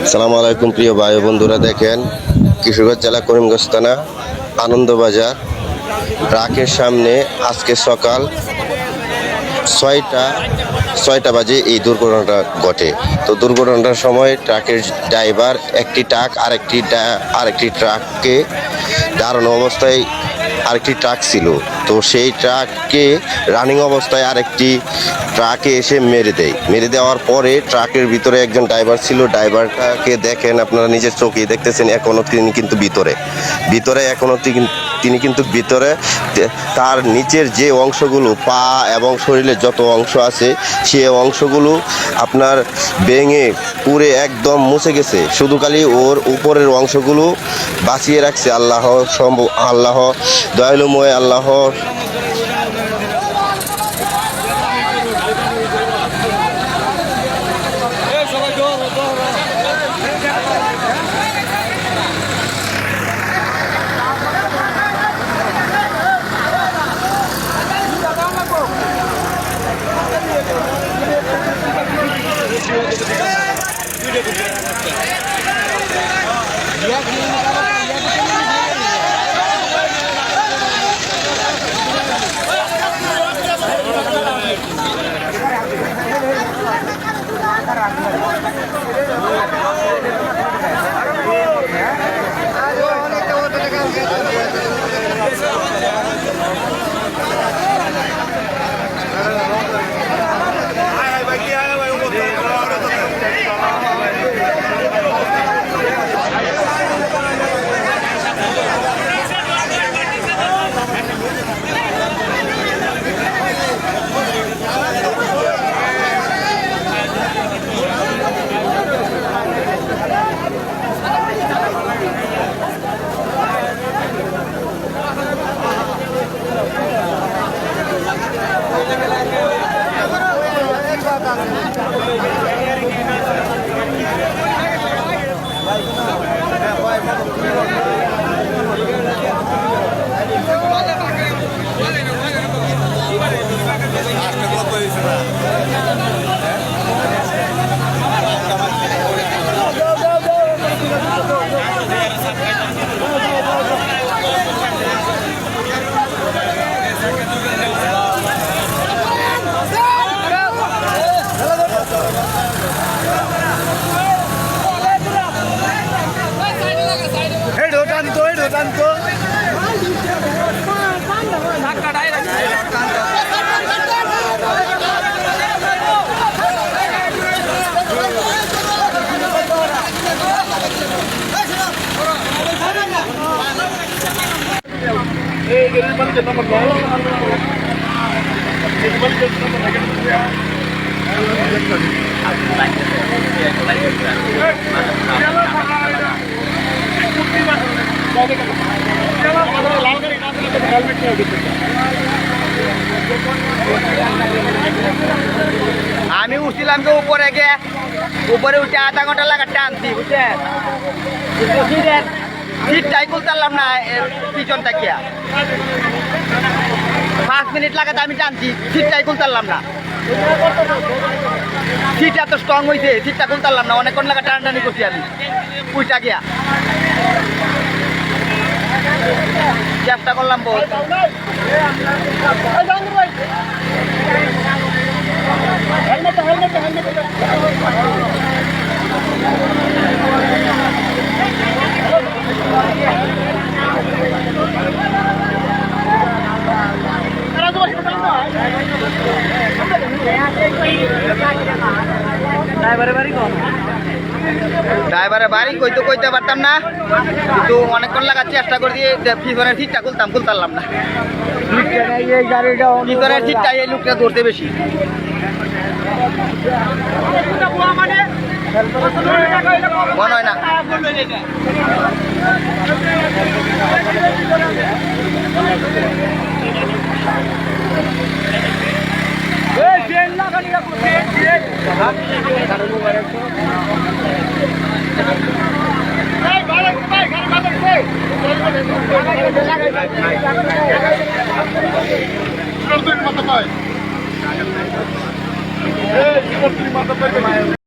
আসসালামু আলাইকুম প্রিয় ভাই বন্ধুরা, দেখেন কিশোরগঞ্জ জেলা করিমগঞ্জ থানা আনন্দবাজার ট্রাকের সামনে আজকে সকাল ছয়টা বাজে এই দুর্ঘটনাটা ঘটে। তো দুর্ঘটনাটার সময় ট্রাকের ড্রাইভার একটি ট্রাক আরেকটি ট্রাককে দাঁড়ানো অবস্থায় আরেকটি ট্রাক ছিল, তো সেই ট্রাককে রানিং অবস্থায় আরেকটি ট্রাকে এসে মেরে দেওয়ার পরে ট্রাকের ভিতরে একজন ড্রাইভার ছিল। ড্রাইভারটাকে দেখেন, আপনারা নিজের চোখেই দেখতেছেন, এখনও তিনি কিন্তু ভিতরে তার নিচের যে অংশগুলো পা এবং শরীরের যত অংশ আছে সে অংশগুলো আপনার ভেঙে পুরে একদম মুছে গেছে। শুধু খালি ওর উপরের অংশগুলো বাঁচিয়ে রাখছে আল্লাহ দয়ালুময় আল্লাহ। আমি উঠছিলাম তো উপরে উঠে আধা ঘন্টা লাগা টানছি, বুঝছেন? সিটটাই খুলতাম না, পিছন তাকিয়া 5 মিনিট লাগাতে আমি টানছি, সিটটাই খুলতাম না। সিট এত স্ট্রং হয়েছে, সিটটা খুলতাম না, অনেকক্ষণ লাগা টানাটানি করছি আমি উইটা গিয়া। চেষ্টা করলাম বহুত। ড্রাইভারের বাড়ি কইতে পারতাম না, কিন্তু অনেকক্ষণ লাগার চেষ্টা করে দিয়ে পিছনের সিটটা খুলতাম না। পিছনের সিটটা এই লোকটা ধরতে বেশি। মনে হয় না। মাথা পায়